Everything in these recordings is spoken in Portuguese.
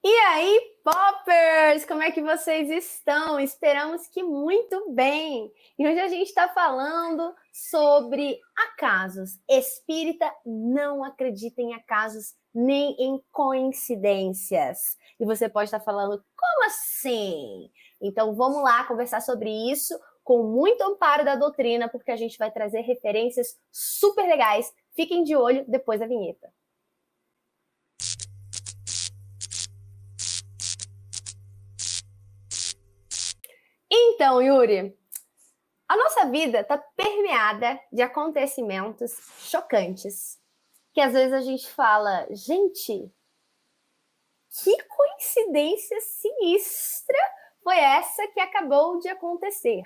E aí, Poppers, como é que vocês estão? Esperamos que muito bem. E hoje a gente está falando sobre acasos. Espírita não acredita em acasos nem em coincidências. E você pode estar falando, como assim? Então vamos lá conversar sobre isso com muito amparo da doutrina, porque a gente vai trazer referências super legais. Fiquem de olho depois da vinheta. Então, Yuri, a nossa vida está permeada de acontecimentos chocantes, que às vezes a gente fala, gente, que coincidência sinistra foi essa que acabou de acontecer?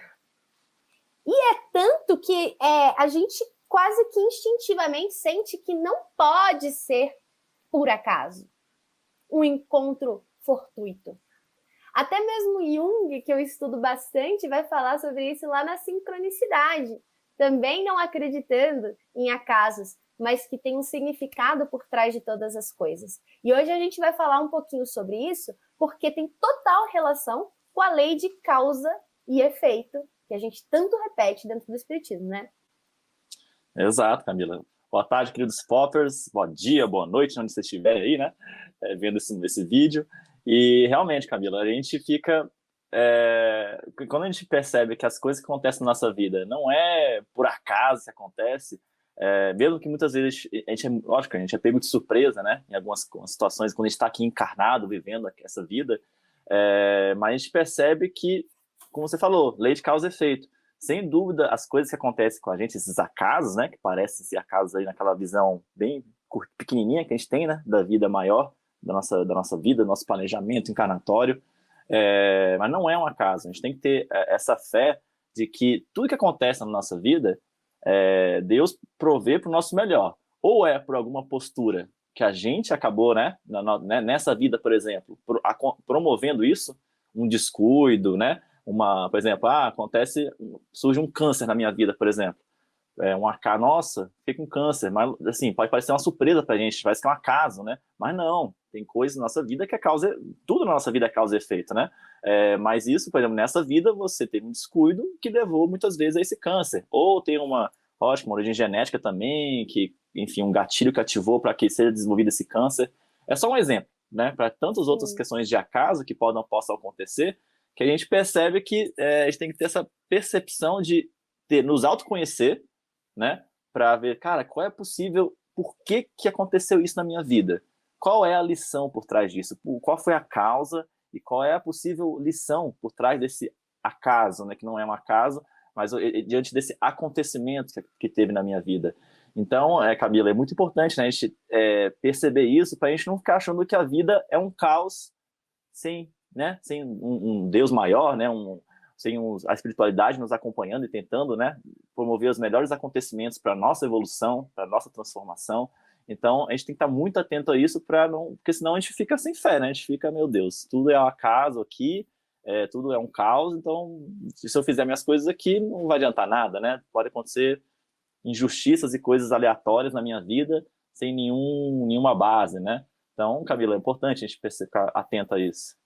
E é tanto que a gente quase que instintivamente sente que não pode ser por acaso um encontro fortuito. Até mesmo Jung, que eu estudo bastante, vai falar sobre isso lá na sincronicidade, também não acreditando em acasos, mas que tem um significado por trás de todas as coisas. E hoje a gente vai falar um pouquinho sobre isso, porque tem total relação com a lei de causa e efeito, que a gente tanto repete dentro do Espiritismo, né? Exato, Camila. Boa tarde, queridos Poppers. Bom dia, boa noite, onde você estiver aí, né? Vendo esse vídeo. E realmente, Camila, a gente fica... quando a gente percebe que as coisas que acontecem na nossa vida não é por acaso que acontece, mesmo que muitas vezes lógico, a gente é pego de surpresa, né? Em algumas situações, quando a gente está aqui encarnado, vivendo essa vida, mas a gente percebe que, como você falou, lei de causa e efeito. Sem dúvida, as coisas que acontecem com a gente, esses acasos, né, que parecem ser acasos aí naquela visão bem pequenininha que a gente tem, né, da vida maior, da nossa vida, do nosso planejamento encarnatório, mas não é um acaso. A gente tem que ter essa fé de que tudo que acontece na nossa vida, Deus provê para o nosso melhor. Ou é por alguma postura que a gente acabou, né, nessa vida, por exemplo, promovendo isso, um descuido, né, por exemplo, surge um câncer na minha vida, por exemplo. Nossa, fiquei com câncer, mas assim, pode parecer uma surpresa pra gente, parece que é um acaso, né? Mas não, tem coisas na nossa vida que é causa, tudo na nossa vida é causa e efeito, né? Mas isso, por exemplo, nessa vida você teve um descuido que levou muitas vezes a esse câncer. Ou tem uma origem genética também, que, enfim, um gatilho que ativou para que seja desenvolvido esse câncer. É só um exemplo, né? Para tantas outras questões de acaso que possam acontecer, que a gente percebe que a gente tem que ter essa percepção de nos autoconhecer, né, para ver, cara, qual é possível, por que aconteceu isso na minha vida? Qual é a lição por trás disso? Qual foi a causa e qual é a possível lição por trás desse acaso, né, que não é um acaso, mas diante desse acontecimento que teve na minha vida. Então, Camila, é muito importante, né, a gente perceber isso para a gente não ficar achando que a vida é um caos sem um Deus maior, né, sem a espiritualidade nos acompanhando e tentando, né, promover os melhores acontecimentos para a nossa evolução, para a nossa transformação. Então, a gente tem que estar muito atento a isso, porque senão a gente fica sem fé, né? A gente fica, meu Deus, tudo é um acaso aqui, tudo é um caos, então, se eu fizer minhas coisas aqui, não vai adiantar nada, né? Pode acontecer injustiças e coisas aleatórias na minha vida, sem nenhuma base, né? Então, Camila, é importante a gente ficar atento a isso.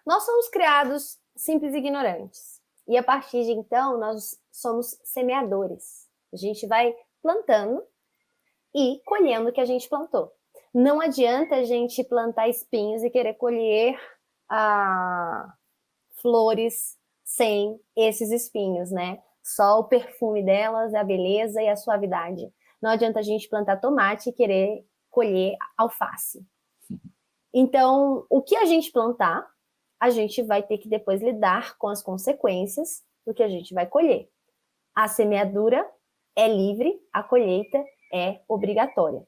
Nós somos criados simples e ignorantes. E a partir de então, nós somos semeadores. A gente vai plantando e colhendo o que a gente plantou. Não adianta a gente plantar espinhos e querer colher flores sem esses espinhos, né? Só o perfume delas, a beleza e a suavidade. Não adianta a gente plantar tomate e querer colher alface. Então, o que a gente plantar, a gente vai ter que depois lidar com as consequências do que a gente vai colher. A semeadura é livre, a colheita é obrigatória.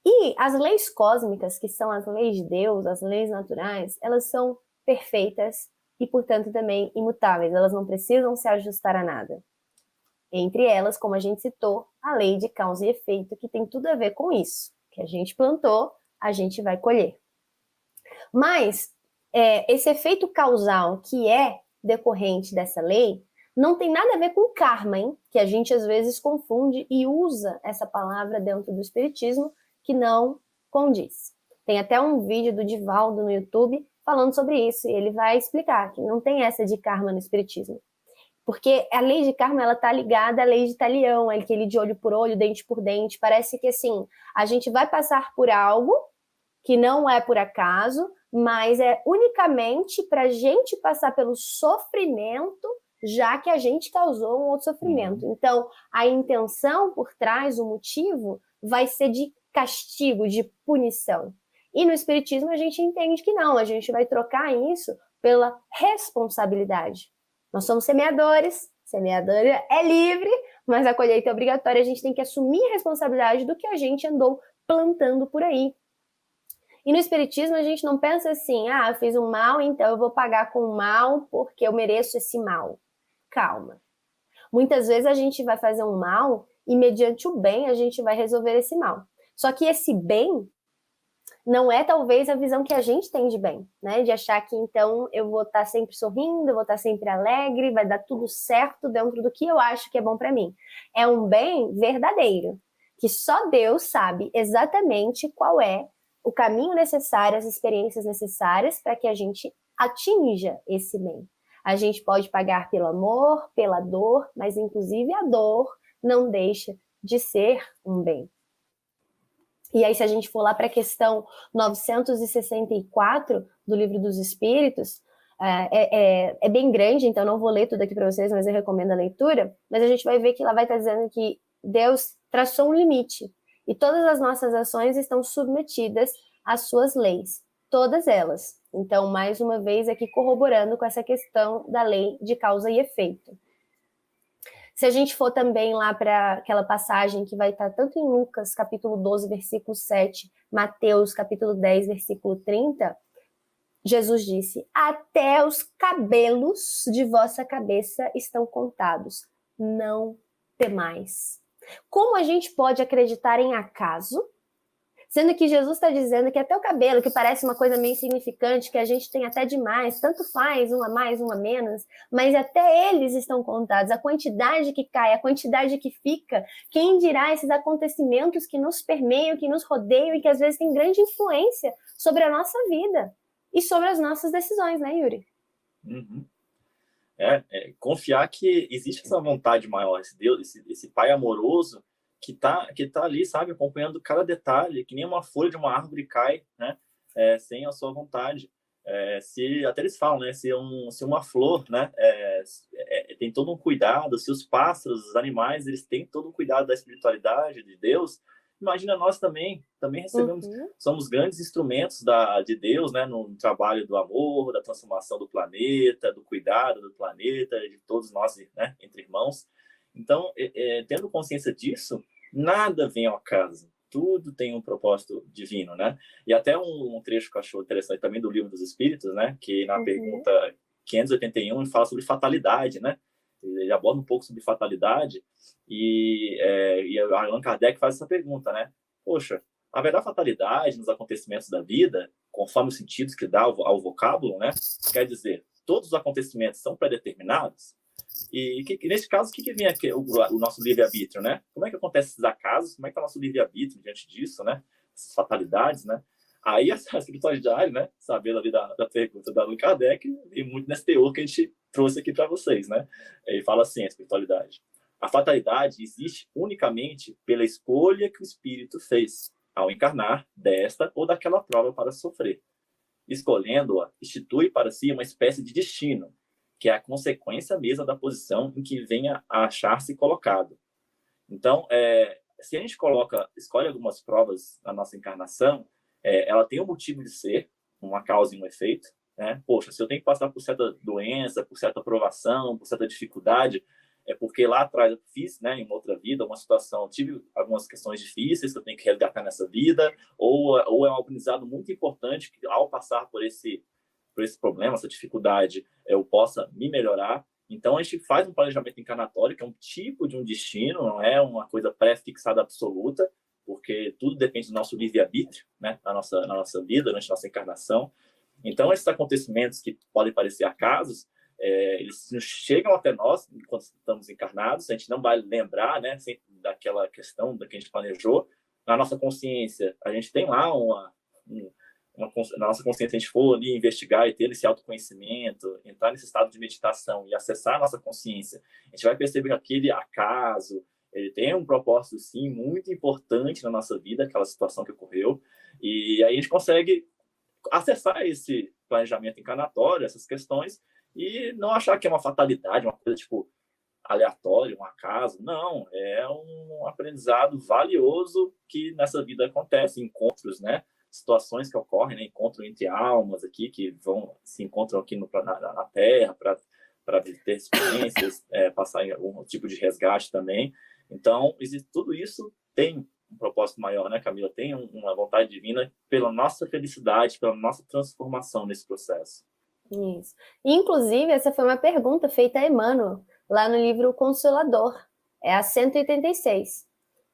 E as leis cósmicas, que são as leis de Deus, as leis naturais, elas são perfeitas e, portanto, também imutáveis. Elas não precisam se ajustar a nada. Entre elas, como a gente citou, a lei de causa e efeito, que tem tudo a ver com isso. Que a gente plantou, a gente vai colher. Mas esse efeito causal que é decorrente dessa lei não tem nada a ver com karma, hein? Que a gente às vezes confunde e usa essa palavra dentro do espiritismo que não condiz. Tem até um vídeo do Divaldo no YouTube falando sobre isso, e ele vai explicar que não tem essa de karma no espiritismo. Porque a lei de karma, ela tá ligada à lei de Talião, aquele de olho por olho, dente por dente. Parece que, assim, a gente vai passar por algo que não é por acaso, mas é unicamente para a gente passar pelo sofrimento, já que a gente causou um outro sofrimento. Então, a intenção por trás, o motivo, vai ser de castigo, de punição. E no espiritismo a gente entende que não, a gente vai trocar isso pela responsabilidade. Nós somos semeadores, semeadora é livre, mas a colheita é obrigatória, a gente tem que assumir a responsabilidade do que a gente andou plantando por aí. E no espiritismo a gente não pensa assim, eu fiz um mal, então eu vou pagar com o mal porque eu mereço esse mal. Calma. Muitas vezes a gente vai fazer um mal e mediante o bem a gente vai resolver esse mal. Só que esse bem não é talvez a visão que a gente tem de bem, né? De achar que então eu vou estar sempre sorrindo, eu vou estar sempre alegre, vai dar tudo certo dentro do que eu acho que é bom para mim. É um bem verdadeiro, que só Deus sabe exatamente qual é o caminho necessário, as experiências necessárias para que a gente atinja esse bem. A gente pode pagar pelo amor, pela dor, mas inclusive a dor não deixa de ser um bem. E aí, se a gente for lá para a questão 964 do Livro dos Espíritos, é bem grande, então não vou ler tudo aqui para vocês, mas eu recomendo a leitura, mas a gente vai ver que lá vai estar dizendo que Deus traçou um limite, e todas as nossas ações estão submetidas às suas leis, todas elas. Então, mais uma vez, aqui corroborando com essa questão da lei de causa e efeito. Se a gente for também lá para aquela passagem que vai estar tanto em Lucas, capítulo 12, versículo 7, Mateus, capítulo 10, versículo 30, Jesus disse: até os cabelos de vossa cabeça estão contados, não temais. Como a gente pode acreditar em acaso, sendo que Jesus está dizendo que até o cabelo, que parece uma coisa meio insignificante, que a gente tem até demais, tanto faz, um a mais, um a menos, mas até eles estão contados. A quantidade que cai, a quantidade que fica, quem dirá esses acontecimentos que nos permeiam, que nos rodeiam e que às vezes têm grande influência sobre a nossa vida e sobre as nossas decisões, né, Yuri? Uhum. Confiar que existe essa vontade maior, esse Deus, esse Pai amoroso, que tá ali, sabe, acompanhando cada detalhe, que nem uma folha de uma árvore cai, né, sem a sua vontade. Se até eles falam, né, se uma flor, né, tem todo um cuidado, se os pássaros, os animais, eles têm todo um cuidado da espiritualidade de Deus, imagina nós também recebemos, somos grandes instrumentos de Deus, né, no trabalho do amor, da transformação do planeta, do cuidado do planeta, de todos nós, né, entre irmãos. Então, tendo consciência disso, nada vem ao acaso. Tudo tem um propósito divino, né? E até um trecho que eu acho interessante também do Livro dos Espíritos, né? Que na pergunta 581 ele fala sobre fatalidade, né? Ele aborda um pouco sobre fatalidade e Allan Kardec faz essa pergunta, né? Poxa, haverá fatalidade nos acontecimentos da vida, conforme os sentidos que dá ao vocábulo, né? Quer dizer, todos os acontecimentos são predeterminados? E nesse caso, o que vem aqui, o nosso livre-arbítrio, né? Como é que acontece esses acasos? Como é que está o nosso livre-arbítrio diante disso, né? Essas fatalidades, né? Aí a espiritualidade, né? Sabendo ali da pergunta da Allan Kardec, vem muito nesse teor que a gente trouxe aqui para vocês, né? Ele fala assim, a espiritualidade. A fatalidade existe unicamente pela escolha que o espírito fez ao encarnar desta ou daquela prova para sofrer. Escolhendo-a, institui para si uma espécie de destino, que é a consequência mesma da posição em que venha a achar-se colocado. Então, se a gente escolhe algumas provas na nossa encarnação, ela tem um motivo de ser, uma causa e um efeito, né? Poxa, se eu tenho que passar por certa doença, por certa provação, por certa dificuldade, é porque lá atrás eu fiz, né, em uma outra vida, uma situação, tive algumas questões difíceis que eu tenho que resgatar nessa vida, ou é um aprendizado muito importante que, ao passar por esse problema, essa dificuldade, eu possa me melhorar. Então, a gente faz um planejamento encarnatório, que é um tipo de um destino, não é uma coisa pré-fixada absoluta, porque tudo depende do nosso livre-arbítrio, né, na nossa vida, durante a nossa encarnação. Então, esses acontecimentos que podem parecer acasos, eles chegam até nós enquanto estamos encarnados, a gente não vai lembrar, né, daquela questão da que a gente planejou. Na nossa consciência, a gente tem lá na nossa consciência, a gente for ali investigar e ter esse autoconhecimento, entrar nesse estado de meditação e acessar a nossa consciência, a gente vai perceber que aquele acaso, ele tem um propósito, sim, muito importante na nossa vida, aquela situação que ocorreu, e aí a gente consegue acessar esse planejamento encarnatório, essas questões, e não achar que é uma fatalidade, uma coisa, tipo, aleatório, um acaso. Não, é um aprendizado valioso que nessa vida acontece, encontros, né? Situações que ocorrem, né? Encontro entre almas aqui, que se encontram aqui na Terra para ter experiências, passar em algum tipo de resgate também. Então, tudo isso tem um propósito maior, né, Camila? Tem uma vontade divina pela nossa felicidade, pela nossa transformação nesse processo. Isso. Inclusive, essa foi uma pergunta feita a Emmanuel, lá no livro Consolador, é a 186.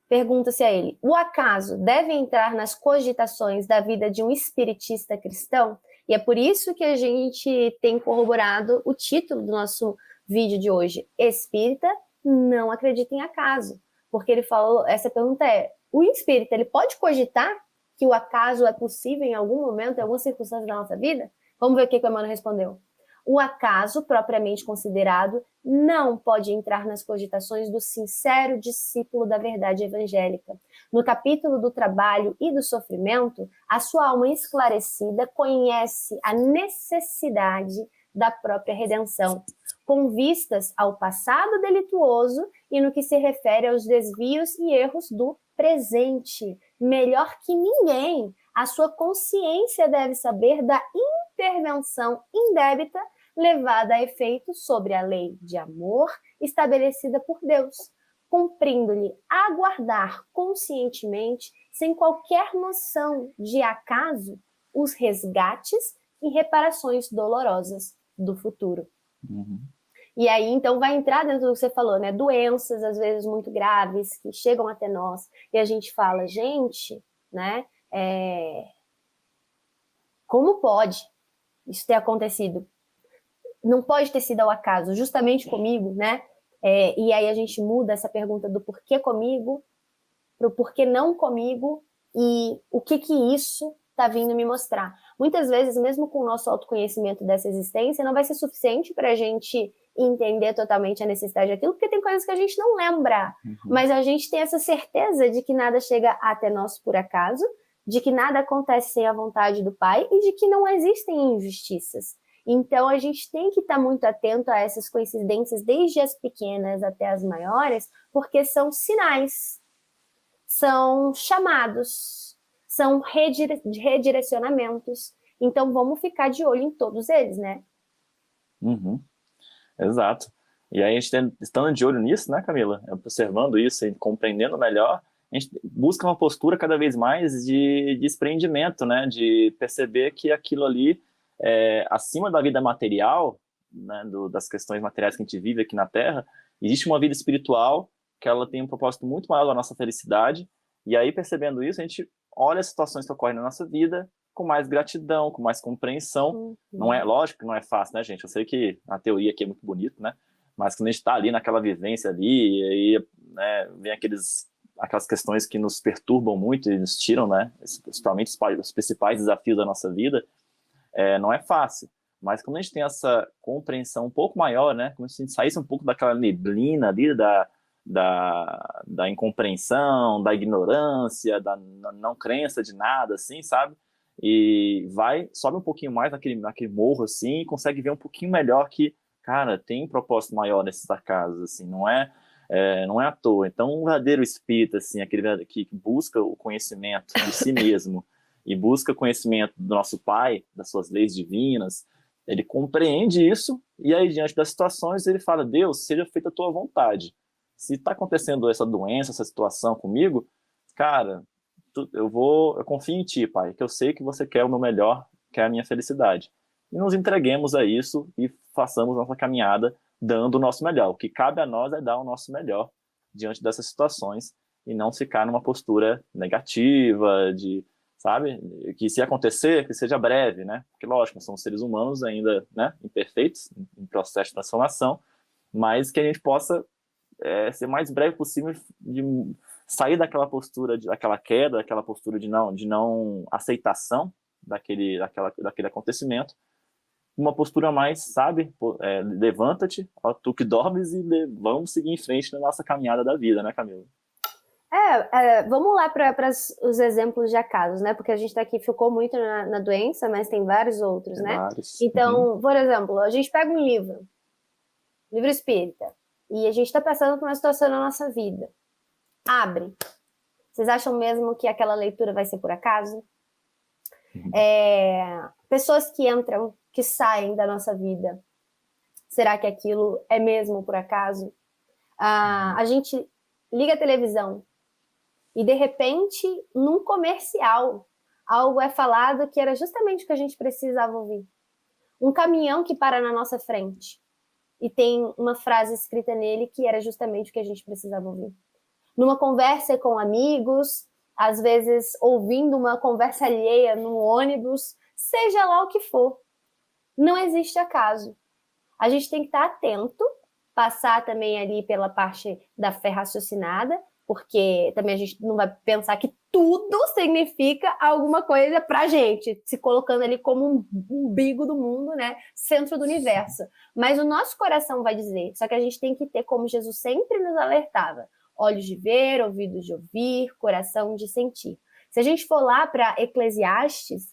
Pergunta-se a ele: o acaso deve entrar nas cogitações da vida de um espiritista cristão? E é por isso que a gente tem corroborado o título do nosso vídeo de hoje: Espírita não acredita em acaso. Porque ele falou, essa pergunta é: o espírita, ele pode cogitar que o acaso é possível em algum momento, em alguma circunstância da nossa vida? Vamos ver o que o Emmanuel respondeu. O acaso, propriamente considerado, não pode entrar nas cogitações do sincero discípulo da verdade evangélica. No capítulo do trabalho e do sofrimento, a sua alma esclarecida conhece a necessidade da própria redenção, com vistas ao passado delituoso e no que se refere aos desvios e erros do presente. Melhor que ninguém, a sua consciência deve saber da intervenção indébita levada a efeito sobre a lei de amor estabelecida por Deus, cumprindo-lhe aguardar conscientemente, sem qualquer noção de acaso, os resgates e reparações dolorosas do futuro. Uhum. E aí, então, vai entrar dentro do que você falou, né? Doenças, às vezes, muito graves, que chegam até nós, e a gente fala, gente, né? Como pode isso ter acontecido? Não pode ter sido ao acaso, justamente comigo, né? E aí a gente muda essa pergunta do porquê comigo para o porquê não comigo e o que isso está vindo me mostrar. Muitas vezes, mesmo com o nosso autoconhecimento dessa existência, não vai ser suficiente para a gente entender totalmente a necessidade daquilo, porque tem coisas que a gente não lembra. Uhum. Mas a gente tem essa certeza de que nada chega até nós por acaso, de que nada acontece sem a vontade do Pai e de que não existem injustiças. Então, a gente tem que estar muito atento a essas coincidências, desde as pequenas até as maiores, porque são sinais, são chamados, são redirecionamentos. Então, vamos ficar de olho em todos eles, né? Uhum. Exato. E aí, a gente estando de olho nisso, né, Camila? Observando isso e compreendendo melhor, a gente busca uma postura cada vez mais de desprendimento, né? De perceber que aquilo ali, acima da vida material, né, das questões materiais que a gente vive aqui na Terra, existe uma vida espiritual que ela tem um propósito muito maior da nossa felicidade. E aí, percebendo isso, a gente olha as situações que ocorrem na nossa vida com mais gratidão, com mais compreensão. Uhum. Não é, lógico que não é fácil, né, gente? Eu sei que a teoria aqui é muito bonita, né? Mas quando a gente está ali naquela vivência ali, e aí, né, vem aquelas questões que nos perturbam muito e nos tiram, né? Principalmente os principais desafios da nossa vida, não é fácil. Mas quando a gente tem essa compreensão um pouco maior, né? Como se a gente saísse um pouco daquela neblina ali da incompreensão, da ignorância, da não crença de nada, assim, sabe? E sobe um pouquinho mais naquele morro, assim, e consegue ver um pouquinho melhor que, cara, tem um propósito maior nesses acasos, assim, não é à toa. Então, um verdadeiro espírita, assim, aquele que busca o conhecimento de si mesmo e busca conhecimento do nosso Pai, das suas leis divinas, ele compreende isso e aí, diante das situações, ele fala: Deus, seja feita a tua vontade. Se está acontecendo essa doença, essa situação comigo, cara, eu confio em ti, Pai, que eu sei que você quer o meu melhor, quer a minha felicidade. E nos entreguemos a isso e façamos nossa caminhada dando o nosso melhor. O que cabe a nós é dar o nosso melhor diante dessas situações e não ficar numa postura negativa, sabe? Que se acontecer, que seja breve, né? Porque, lógico, nós somos seres humanos ainda, né, imperfeitos, em processo de transformação, mas que a gente possa ser mais breve possível de sair daquela postura, daquela queda, daquela postura de não aceitação, daquele acontecimento, uma postura mais, sabe, levanta-te, ó, tu que dormes, e vamos seguir em frente na nossa caminhada da vida, né, Camila? Vamos lá para os exemplos de acasos, né? Porque a gente aqui focou muito na doença, mas tem vários outros, né? Vários. Então, por exemplo, a gente pega um livro espírita, e a gente está passando por uma situação na nossa vida. Abre. Vocês acham mesmo que aquela leitura vai ser por acaso? Pessoas que entram, que saem da nossa vida, será que aquilo é mesmo por acaso? A gente liga a televisão e, de repente, num comercial, algo é falado que era justamente o que a gente precisava ouvir. Um caminhão que para na nossa frente e tem uma frase escrita nele que era justamente o que a gente precisava ouvir. Numa conversa com amigos, às vezes ouvindo uma conversa alheia no ônibus, seja lá o que for. Não existe acaso. A gente tem que estar atento, passar também ali pela parte da fé raciocinada, porque também a gente não vai pensar que tudo significa alguma coisa pra gente, se colocando ali como um umbigo do mundo, né? Centro do universo. Mas o nosso coração vai dizer, só que a gente tem que ter, como Jesus sempre nos alertava, olhos de ver, ouvidos de ouvir, coração de sentir. Se a gente for lá para Eclesiastes,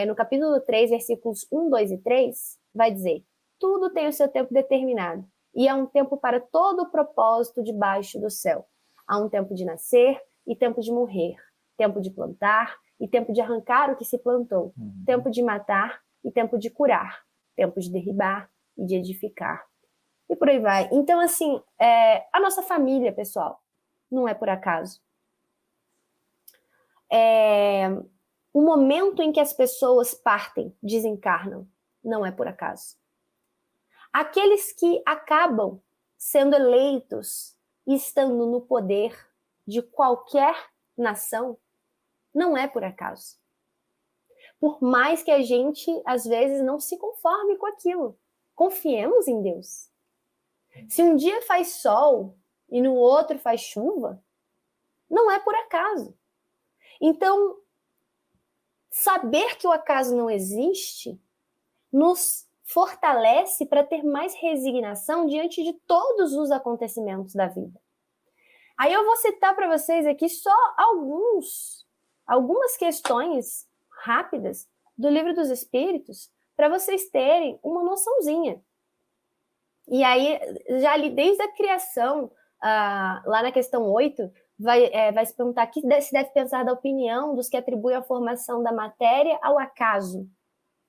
no capítulo 3, versículos 1, 2 e 3, vai dizer: tudo tem o seu tempo determinado, e há um tempo para todo o propósito debaixo do céu. Há um tempo de nascer e tempo de morrer, tempo de plantar e tempo de arrancar o que se plantou, tempo de matar e tempo de curar, tempo de derribar e de edificar. E por aí vai. Então, assim, a nossa família, pessoal, não é por acaso. O momento em que as pessoas partem, desencarnam, não é por acaso. Aqueles que acabam sendo eleitos e estando no poder de qualquer nação, não é por acaso. Por mais que a gente, às vezes, não se conforme com aquilo, confiemos em Deus. Se um dia faz sol e no outro faz chuva, não é por acaso. Então, saber que o acaso não existe nos fortalece para ter mais resignação diante de todos os acontecimentos da vida. Aí eu vou citar para vocês aqui só algumas questões rápidas do Livro dos Espíritos para vocês terem uma noçãozinha. E aí, já ali desde a criação, lá na questão 8, vai se perguntar que se deve pensar da opinião dos que atribuem a formação da matéria ao acaso.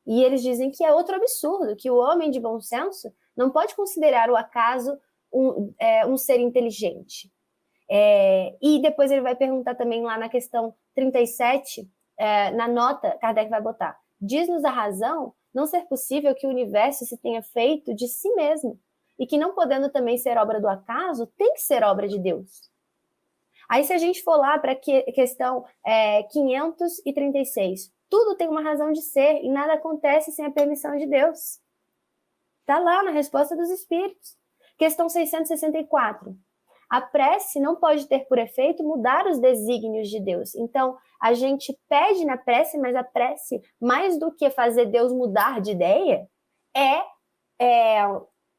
E eles dizem que é outro absurdo, que o homem de bom senso não pode considerar o acaso um ser inteligente. E depois ele vai perguntar também lá na questão 37, na nota, Kardec vai botar: diz-nos a razão não ser possível que o universo se tenha feito de si mesmo, e que não podendo também ser obra do acaso, tem que ser obra de Deus. Aí se a gente for lá para a questão 536, tudo tem uma razão de ser e nada acontece sem a permissão de Deus. Está lá na resposta dos Espíritos. Questão 664. A prece não pode ter por efeito mudar os desígnios de Deus. Então, a gente pede na prece, mas a prece, mais do que fazer Deus mudar de ideia, é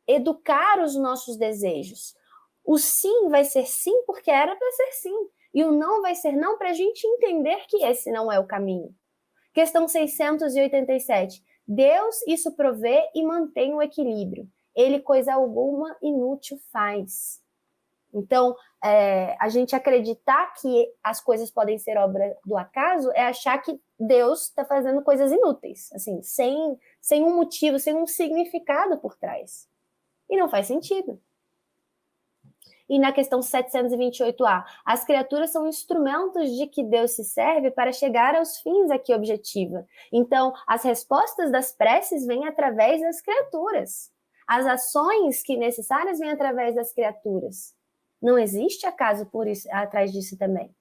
educar os nossos desejos. O sim vai ser sim porque era para ser sim. E o não vai ser não para a gente entender que esse não é o caminho. Questão 687. Deus isso provê e mantém o equilíbrio. Ele coisa alguma inútil faz. Então, a gente acreditar que as coisas podem ser obra do acaso é achar que Deus está fazendo coisas inúteis, assim, sem um motivo, sem um significado por trás. E não faz sentido. E na questão 728A, as criaturas são instrumentos de que Deus se serve para chegar aos fins a que objetiva. Então, as respostas das preces vêm através das criaturas. As ações que necessárias vêm através das criaturas. Não existe acaso por isso, atrás disso também.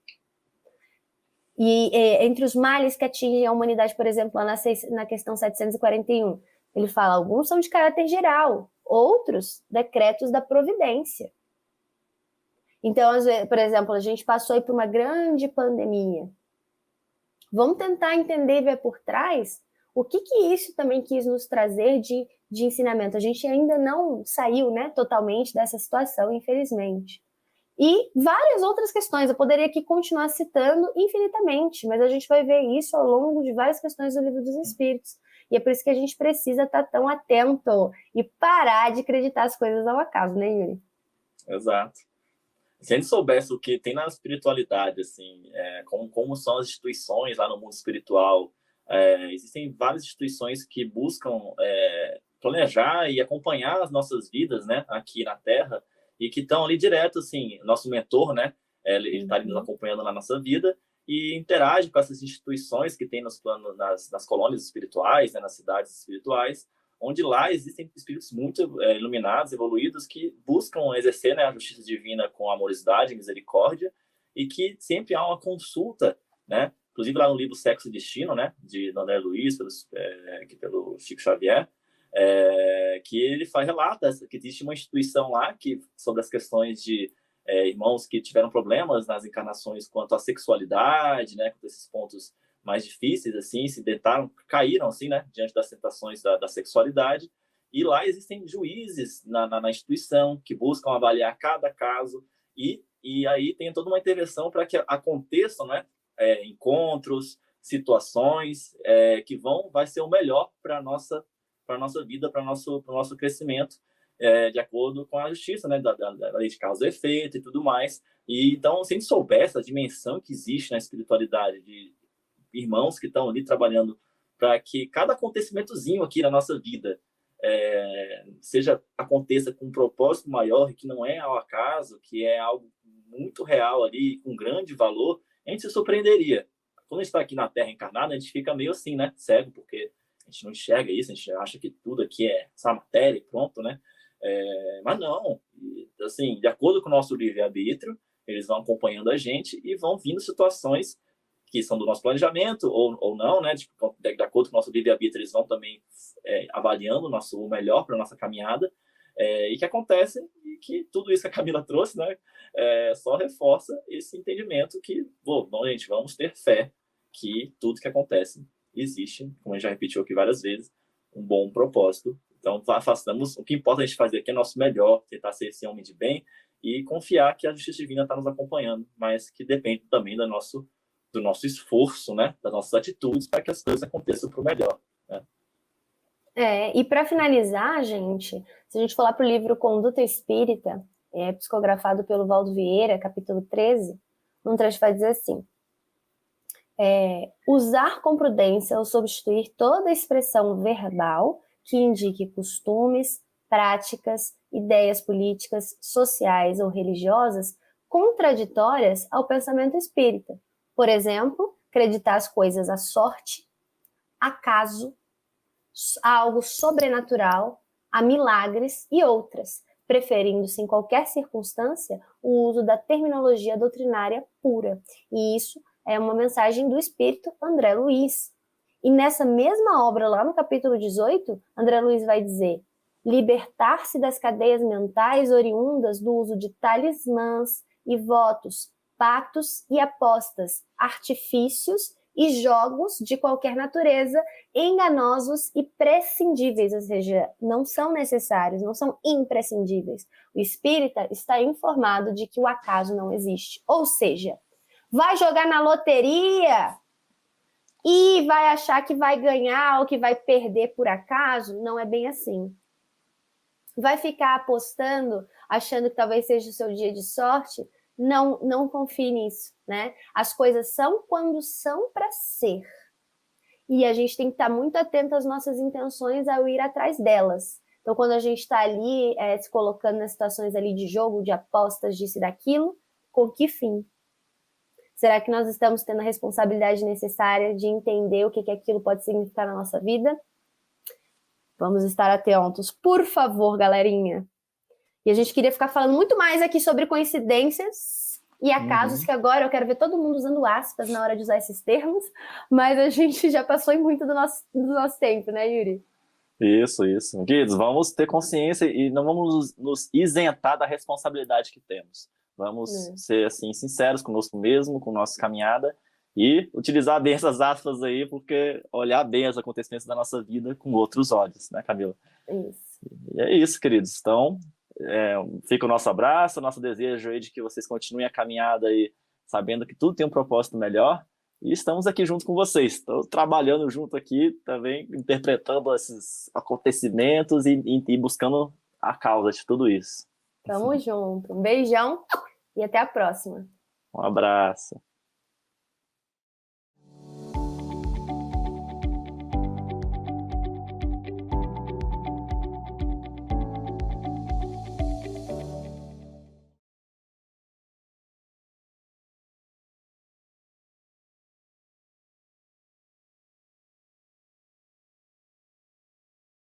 E entre os males que atingem a humanidade, por exemplo, na questão 741, ele fala: alguns são de caráter geral, outros decretos da providência. Então, por exemplo, a gente passou por uma grande pandemia. Vamos tentar entender e ver por trás o que isso também quis nos trazer de ensinamento. A gente ainda não saiu, né, totalmente dessa situação, infelizmente. E várias outras questões, eu poderia aqui continuar citando infinitamente, mas a gente vai ver isso ao longo de várias questões do Livro dos Espíritos. E é por isso que a gente precisa estar tão atento e parar de acreditar as coisas ao acaso, né, Yuri? Exato. Se a gente soubesse o que tem na espiritualidade, assim, como são as instituições lá no mundo espiritual, existem várias instituições que buscam planejar e acompanhar as nossas vidas, né, aqui na Terra, e que estão ali direto, assim, nosso mentor, né, ele está ali nos acompanhando na nossa vida e interage com essas instituições que tem nos planos, nas colônias espirituais, né, nas cidades espirituais, onde lá existem espíritos muito iluminados, evoluídos, que buscam exercer, né, a justiça divina com amorosidade e misericórdia, e que sempre há uma consulta, né, inclusive lá no livro Sexo e Destino, né, de André Luiz, pelo Chico Xavier, que ele relata que existe uma instituição lá que, sobre as questões de irmãos que tiveram problemas nas encarnações quanto à sexualidade, né, com esses pontos mais difíceis, assim, caíram, assim, né, diante das tentações da sexualidade, e lá existem juízes na instituição que buscam avaliar cada caso, e aí tem toda uma intervenção para que aconteçam, né, encontros, situações que vai ser o melhor para a nossa vida, para o nosso crescimento, de acordo com a justiça, né, da lei de causa e efeito e tudo mais. E então, se a gente soubesse a dimensão que existe na espiritualidade de irmãos que estão ali trabalhando para que cada acontecimentozinho aqui na nossa vida aconteça com um propósito maior e que não é ao acaso, que é algo muito real ali, com grande valor, a gente se surpreenderia. Quando a gente está aqui na Terra encarnada, a gente fica meio assim, né, cego, porque a gente não enxerga isso, a gente acha que tudo aqui é essa matéria e pronto, né? Mas não, assim, de acordo com o nosso livre-arbítrio, eles vão acompanhando a gente e vão vindo situações que são do nosso planejamento ou não, né? De acordo com o nosso livre-arbítrio, eles vão também avaliando o melhor para a nossa caminhada, e que acontece, e que tudo isso que a Camila trouxe, né? Só reforça esse entendimento que, gente, vamos ter fé que tudo que acontece existe, como a gente já repetiu aqui várias vezes, um bom propósito. Então, façamos o que importa a gente fazer aqui é nosso melhor, tentar ser esse homem de bem e confiar que a justiça divina está nos acompanhando, mas que depende também do nosso esforço, né, das nossas atitudes para que as coisas aconteçam para o melhor. Né? E para finalizar, gente, se a gente for lá para o livro Conduta Espírita, psicografado pelo Valdo Vieira, capítulo 13, um trecho vai dizer assim: usar com prudência ou substituir toda expressão verbal que indique costumes, práticas, ideias políticas, sociais ou religiosas contraditórias ao pensamento espírita. Por exemplo, acreditar as coisas à sorte, acaso, a algo sobrenatural, a milagres e outras, preferindo-se em qualquer circunstância o uso da terminologia doutrinária pura. E isso é uma mensagem do espírito André Luiz. E nessa mesma obra, lá no capítulo 18, André Luiz vai dizer: libertar-se das cadeias mentais oriundas do uso de talismãs e votos, pactos e apostas, artifícios e jogos de qualquer natureza, enganosos e prescindíveis, ou seja, não são necessários, não são imprescindíveis. O espírita está informado de que o acaso não existe. Ou seja, vai jogar na loteria e vai achar que vai ganhar ou que vai perder por acaso? Não é bem assim. Vai ficar apostando, achando que talvez seja o seu dia de sorte? Não confie nisso, né? As coisas são quando são para ser. E a gente tem que estar muito atento às nossas intenções ao ir atrás delas. Então, quando a gente está ali se colocando nas situações ali de jogo, de apostas, disso e daquilo, com que fim? Será que nós estamos tendo a responsabilidade necessária de entender o que aquilo pode significar na nossa vida? Vamos estar atentos, por favor, galerinha. E a gente queria ficar falando muito mais aqui sobre coincidências e acasos, que agora eu quero ver todo mundo usando aspas na hora de usar esses termos, mas a gente já passou muito do nosso tempo, né, Yuri? Isso. Guidos, vamos ter consciência e não vamos nos isentar da responsabilidade que temos. Vamos ser, assim, sinceros conosco mesmo, com nossa caminhada, E utilizar bem essas aspas aí, porque olhar bem os acontecimentos da nossa vida com outros olhos, né, Camila? Isso. E é isso, queridos. Então, fica o nosso abraço, o nosso desejo aí de que vocês continuem a caminhada aí, sabendo que tudo tem um propósito melhor. E estamos aqui junto com vocês. Estou trabalhando junto aqui, também interpretando esses acontecimentos e buscando a causa de tudo isso. Tamo junto. Um beijão e até a próxima. Um abraço.